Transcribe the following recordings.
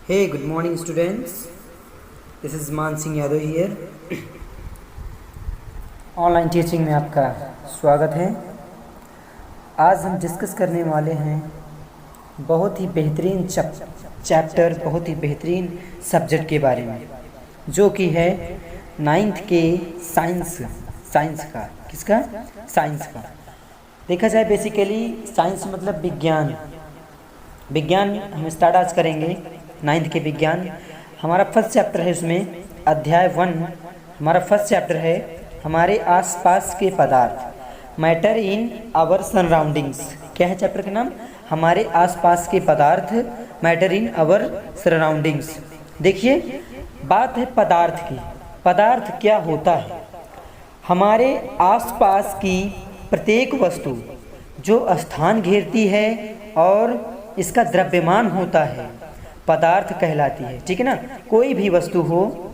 Hey, good morning, students. This is Man Singh Yadav here. Online teaching में आपका स्वागत है। आज हम डिस्कस करने वाले हैं बहुत ही बेहतरीन चैप्टर, बहुत ही बेहतरीन सब्जेक्ट के बारे में, जो कि है 9th के साइंस का। किसका? साइंस का। देखा जाए बेसिकली साइंस मतलब विज्ञान हम स्टार्ट आज करेंगे 9th के विज्ञान। हमारा फर्स्ट चैप्टर है, उसमें अध्याय 1 हमारा फर्स्ट चैप्टर है हमारे आसपास के पदार्थ, मैटर इन आवर सराउंडिंग्स। क्या है चैप्टर का नाम? हमारे आसपास के पदार्थ, मैटर इन आवर सराउंडिंग्स। देखिए, बात है पदार्थ की। पदार्थ क्या होता है? हमारे आसपास की प्रत्येक वस्तु जो स्थान घेरती है और इसका द्रव्यमान होता है, पदार्थ कहलाती है। ठीक है ना? कोई भी वस्तु हो,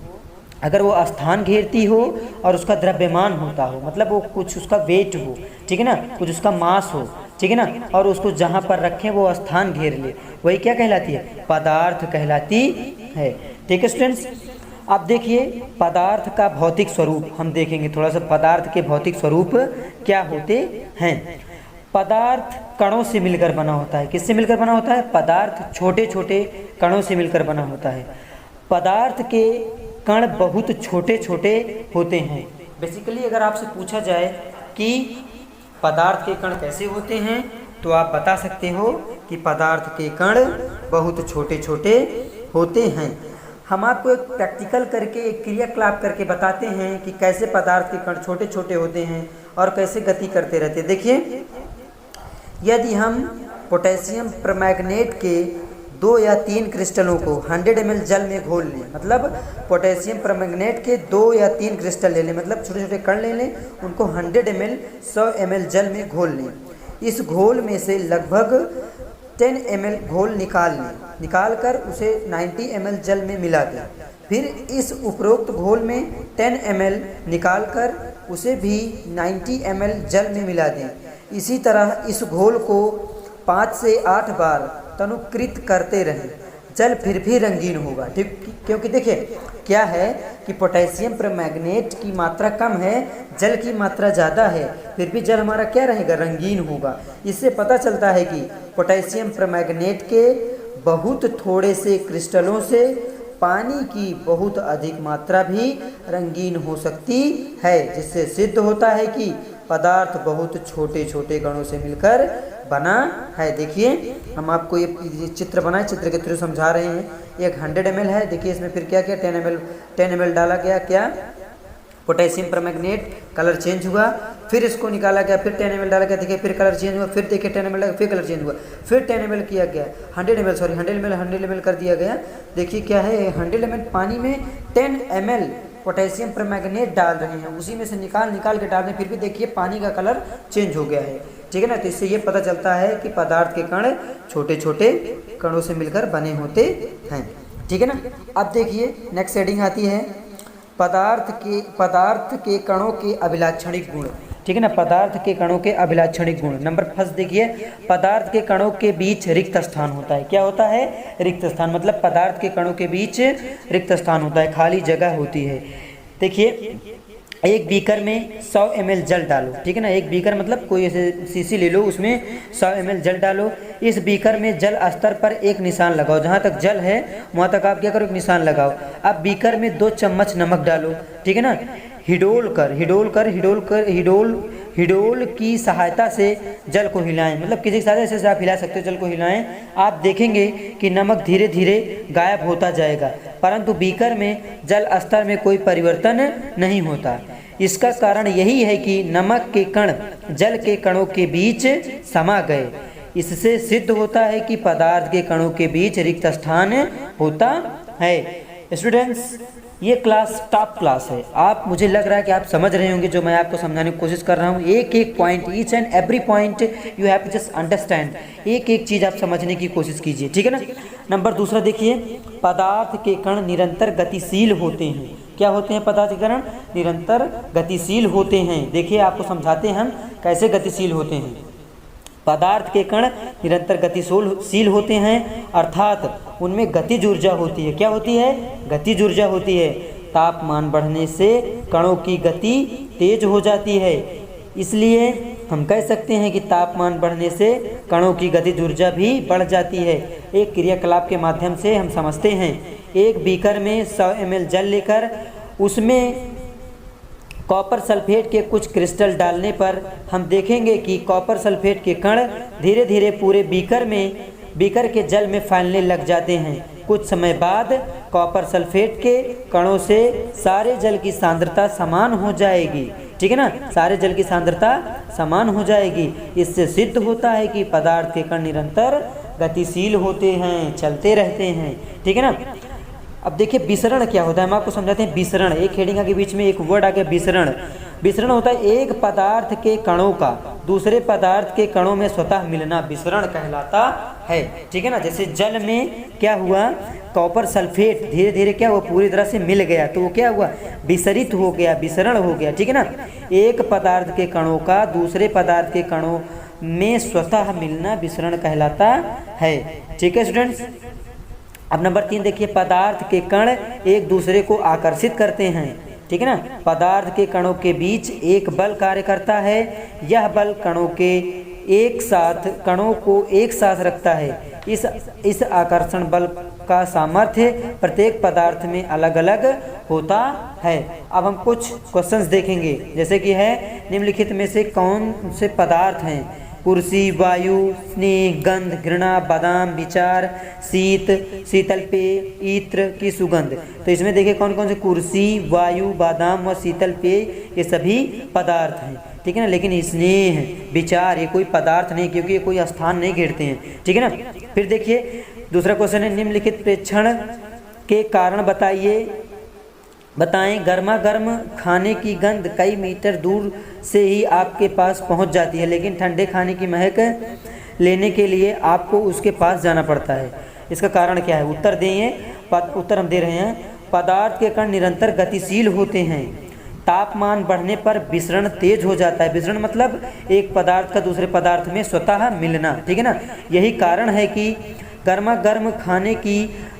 अगर वो स्थान घेरती हो और उसका द्रव्यमान होता हो, मतलब वो कुछ उसका वेट हो, ठीक है ना, कुछ उसका मास हो, ठीक है ना, और उसको जहाँ पर रखें वो स्थान घेर ले, वही क्या कहलाती है? पदार्थ कहलाती है। ठीक है स्टूडेंट्स, अब देखिए पदार्थ का भौतिक स्वरूप हम देखेंगे थोड़ा सा। पदार्थ के भौतिक स्वरूप क्या होते हैं? पदार्थ कणों से मिलकर बना होता है। किससे मिलकर बना होता है? पदार्थ छोटे छोटे कणों से मिलकर बना होता है। पदार्थ के कण बहुत छोटे छोटे होते हैं। बेसिकली अगर आपसे पूछा जाए कि पदार्थ के कण कैसे होते हैं, तो आप बता सकते हो कि पदार्थ के कण बहुत छोटे छोटे होते हैं। हम आपको एक प्रैक्टिकल करके, एक क्रियाकलाप करके बताते हैं कि कैसे पदार्थ के कण छोटे छोटे होते हैं और कैसे गति करते रहते हैं। देखिए, यदि हम पोटेशियम परमैंगनेट के 2 या 3 क्रिस्टलों को 100 ml जल में घोल लें, मतलब पोटेशियम परमैंगनेट के 2 या 3 क्रिस्टल ले लें, मतलब छोटे छोटे कण ले लें, उनको 100 ml 100 ml जल में घोल लें। इस घोल में से लगभग 10 ml घोल निकाल कर उसे 90 ml जल में मिला दें। फिर इस उपरोक्त घोल में 10 ml निकाल कर उसे भी 90 ml जल में मिला दें। इसी तरह इस घोल को 5 से 8 बार तनुकृत करते रहें। जल फिर भी रंगीन होगा। ठीक, क्योंकि देखिए क्या है कि पोटेशियम परमैंगनेट की मात्रा कम है, जल की मात्रा ज़्यादा है, फिर भी जल हमारा क्या रहेगा? रंगीन होगा। इससे पता चलता है कि पोटेशियम परमैंगनेट के बहुत थोड़े से क्रिस्टलों से पानी की बहुत अधिक मात्रा भी रंगीन हो सकती है, जिससे सिद्ध होता है कि पदार्थ बहुत छोटे छोटे कणों से मिलकर बना है। देखिए, हम आपको ये चित्र बनाए, चित्र के थ्रू समझा रहे हैं। एक 100 ml है। देखिए इसमें फिर क्या किया? 10 ml डाला गया। क्या? Potassium permanganate. कलर चेंज हुआ। फिर इसको निकाला गया, फिर 10 ml डाला गया। देखिए फिर कलर चेंज हुआ। फिर देखिए 10 ml डाला, फिर कलर चेंज हुआ। फिर 10 ml किया गया, 100 ml कर दिया गया। देखिए क्या है, 100 ml पानी में 10 ml पोटेशियम परमैंगनेट डाल रहे हैं, उसी में से निकाल के डाल रहे हैं, फिर भी देखिए पानी का कलर चेंज हो गया है। ठीक है ना? तो इससे ये पता चलता है कि पदार्थ के कण छोटे छोटे कणों से मिलकर बने होते हैं। ठीक है ना? अब देखिए नेक्स्ट हेडिंग आती है पदार्थ के कणों के अभिलाक्षणिक गुण। ठीक है ना? पदार्थ के कणों के अभिलाक्षणिक गुण। नंबर फर्स्ट देखिए, पदार्थ के कणों के बीच रिक्त स्थान होता है। क्या होता है? रिक्त स्थान। मतलब पदार्थ के कणों के बीच रिक्त स्थान होता है, खाली जगह होती है। देखिए, एक बीकर में 100 ml जल डालो। ठीक है ना? एक बीकर मतलब कोई ऐसे शीशी ले लो, उसमें 100 ml जल डालो। इस बीकर में जल स्तर पर एक निशान लगाओ। जहाँ तक जल है वहाँ तक आप क्या करो? एक निशान लगाओ। अब बीकर में 2 चम्मच नमक डालो। ठीक है ना? हिडोल की सहायता से जल को हिलाएं। मतलब किसी की सहायता से आप हिला सकते हो, जल को हिलाएं। आप देखेंगे कि नमक धीरे धीरे गायब होता जाएगा, परंतु बीकर में जल स्तर में कोई परिवर्तन नहीं होता। इसका कारण यही है कि नमक के कण जल के कणों के बीच समा गए। इससे सिद्ध होता है कि पदार्थ के कणों के बीच रिक्त स्थान होता है। स्टूडेंट्स, ये क्लास टॉप क्लास है। आप, मुझे लग रहा है कि आप समझ रहे होंगे जो मैं आपको समझाने की कोशिश कर रहा हूँ। एक एक point, each and every point you have to just understand. एक एक चीज़ आप समझने की कोशिश कीजिए। ठीक है ना? नंबर दूसरा देखिए, पदार्थ के कण निरंतर गतिशील होते हैं। क्या होते हैं? पदार्थ के कण निरंतर गतिशील होते हैं। देखिए आपको समझाते हैं हम कैसे गतिशील होते हैं। पदार्थ के कण निरंतर गतिशील होते हैं, अर्थात उनमें गतिज ऊर्जा होती है। क्या होती है? गतिज ऊर्जा होती है। तापमान बढ़ने से कणों की गति तेज हो जाती है, इसलिए हम कह सकते हैं कि तापमान बढ़ने से कणों की गतिज ऊर्जा भी बढ़ जाती है। एक क्रियाकलाप के माध्यम से हम समझते हैं। एक बीकर में 100 ml जल लेकर उसमें कॉपर सल्फेट के कुछ क्रिस्टल डालने पर हम देखेंगे कि कॉपर सल्फेट के कण धीरे धीरे पूरे बीकर के जल में फैलने लग जाते हैं। कुछ समय बाद कॉपर सल्फेट के कणों से सारे जल की सांद्रता समान हो जाएगी। ठीक है ना, सारे जल की सांद्रता समान हो जाएगी। इससे सिद्ध होता है कि पदार्थ के कण निरंतर गतिशील होते हैं, चलते रहते हैं। ठीक है ना। अब देखिए विसरण क्या होता है, हम आपको समझाते हैं। विसरण, एक हेडिंग के बीच में एक वर्ड आ गया विसरण। विसरण होता है एक पदार्थ के कणों का दूसरे पदार्थ के कणों में स्वतः मिलना, विसरण कहलाता है। ठीक है ना। जैसे जल में क्या हुआ, कॉपर सल्फेट धीरे धीरे क्या हुआ, पूरी तरह से मिल गया, तो वो क्या हुआ, विसरित हो गया, विसरण हो गया। ठीक है ना। एक पदार्थ के कणों का दूसरे पदार्थ के कणों में स्वतः मिलना विसरण कहलाता है। ठीक है स्टूडेंट्स। अब नंबर 3 देखिए, पदार्थ के कण एक दूसरे को आकर्षित करते हैं। ठीक है ना। पदार्थ के कणों के बीच एक बल कार्य करता है। यह बल कणों को एक साथ रखता है। इस आकर्षण बल का सामर्थ्य प्रत्येक पदार्थ में अलग अलग होता है। अब हम कुछ क्वेश्चंस देखेंगे, जैसे कि है निम्नलिखित में से कौन से पदार्थ हैं? कुर्सी, वायु, स्नेह, गंध, घृणा, बादाम, विचार, शीतल पेय, इत्र की सुगंध। तो इसमें देखिए कौन कौन से कुर्सी, वायु, बादाम व शीतल पेय ये सभी पदार्थ हैं। ठीक है ना। लेकिन स्नेह, विचार ये कोई पदार्थ नहीं, क्योंकि ये कोई स्थान नहीं घेरते हैं। ठीक है ना। फिर देखिए दूसरा क्वेश्चन है, निम्नलिखित प्रेक्षण के कारण बताएं। गर्मा गर्म खाने की गंध कई मीटर दूर से ही आपके पास पहुंच जाती है, लेकिन ठंडे खाने की महक लेने के लिए आपको उसके पास जाना पड़ता है। इसका कारण क्या है? उत्तर उत्तर हम दे रहे हैं। पदार्थ के कण निरंतर गतिशील होते हैं। तापमान बढ़ने पर विसरण तेज हो जाता है। विसरण मतलब एक पदार्थ का दूसरे पदार्थ में स्वतः मिलना। ठीक है ना। यही कारण है कि गर्मा गर्म खाने की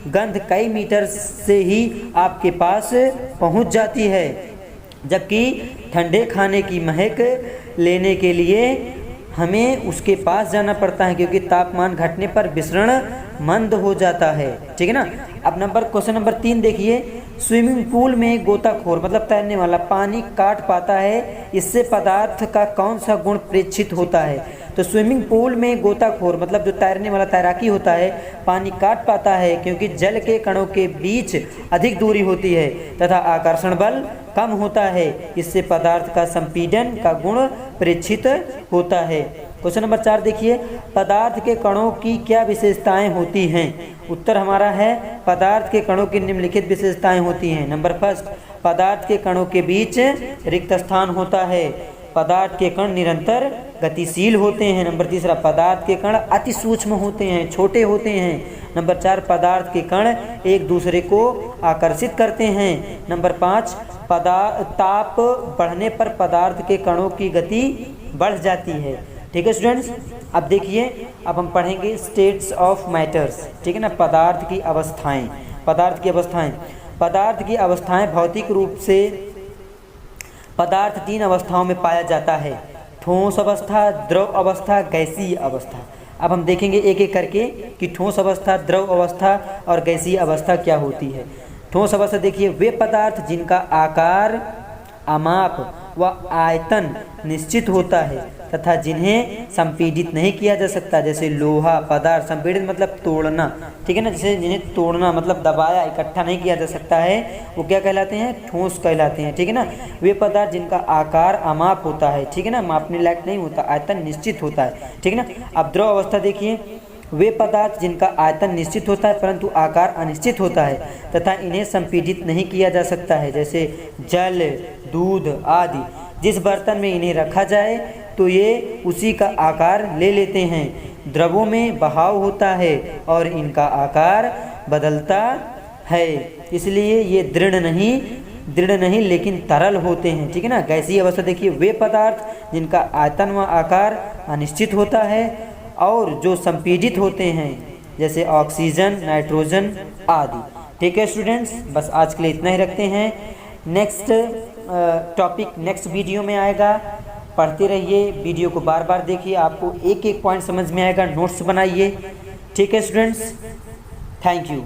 गंध कई मीटर से ही आपके पास पहुंच जाती है, जबकि ठंडे खाने की महक लेने के लिए हमें उसके पास जाना पड़ता है, क्योंकि तापमान घटने पर विसरण मंद हो जाता है। ठीक है ना। अब क्वेश्चन नंबर 3 देखिए, स्विमिंग पूल में गोताखोर मतलब तैरने वाला पानी काट पाता है, इससे पदार्थ का कौन सा गुण प्रेक्षित होता है? तो स्विमिंग पूल में गोताखोर मतलब जो तैरने वाला तैराकी होता है पानी काट पाता है, क्योंकि जल के कणों के बीच अधिक दूरी होती है तथा आकर्षण बल कम होता है। इससे पदार्थ का संपीड़न का गुण प्रेक्षित होता है। क्वेश्चन नंबर 4 देखिए, पदार्थ के कणों की क्या विशेषताएं होती हैं? उत्तर हमारा है पदार्थ के कणों की निम्नलिखित विशेषताएं होती हैं। नंबर 1, पदार्थ के कणों के बीच रिक्त स्थान होता है। पदार्थ के कण निरंतर गतिशील होते हैं। नंबर 3, पदार्थ के कण अति सूक्ष्म होते हैं, छोटे होते हैं। नंबर 4, पदार्थ के कण एक दूसरे को आकर्षित करते हैं। नंबर 5, ताप बढ़ने पर पदार्थ के कणों की गति बढ़ जाती है। ठीक है स्टूडेंट्स। अब देखिए, अब हम पढ़ेंगे स्टेट्स ऑफ मैटर्स। ठीक है ना। पदार्थ की अवस्थाएं। पदार्थ की अवस्थाएं भौतिक रूप से पदार्थ 3 अवस्थाओं में पाया जाता है: ठोस अवस्था, द्रव अवस्था, गैसीय अवस्था। अब हम देखेंगे एक एक करके कि ठोस अवस्था, द्रव अवस्था और गैसीय अवस्था क्या होती है। ठोस अवस्था देखिए, वे पदार्थ जिनका आकार, आमाप व आयतन निश्चित होता है तथा जिन्हें संपीड़ित नहीं किया जा सकता, जैसे लोहा पदार्थ। संपीड़ित मतलब तोड़ना। ठीक है ना। जैसे जिन्हें तोड़ना मतलब दबाया, इकट्ठा नहीं किया जा सकता है, वो क्या कहलाते हैं? ठोस कहलाते हैं। ठीक है ना। वे पदार्थ जिनका आकार अमाप होता है, ठीक है ना, मापने लायक नहीं होता, आयतन निश्चित होता है। ठीक है ना। अब द्रव अवस्था देखिए, वे पदार्थ जिनका आयतन निश्चित होता है परंतु आकार अनिश्चित होता है तथा इन्हें संपीड़ित नहीं किया जा सकता है, जैसे जल, दूध आदि। जिस बर्तन में इन्हें रखा जाए तो ये उसी का आकार ले लेते हैं। द्रवों में बहाव होता है और इनका आकार बदलता है, इसलिए ये दृढ़ नहीं दृढ़ नहीं लेकिन तरल होते हैं, ठीक है ना। गैसीय अवस्था देखिए वे पदार्थ जिनका आयतन व आकार अनिश्चित होता है और जो संपीड़ित होते हैं, जैसे ऑक्सीजन, नाइट्रोजन आदि। ठीक है स्टूडेंट्स, बस आज के लिए इतना ही रखते हैं। नेक्स्ट टॉपिक नेक्स्ट वीडियो में आएगा। पढ़ते रहिए, वीडियो को बार बार देखिए, आपको एक एक पॉइंट समझ में आएगा, नोट्स बनाइए। ठीक है स्टूडेंट्स, थैंक यू।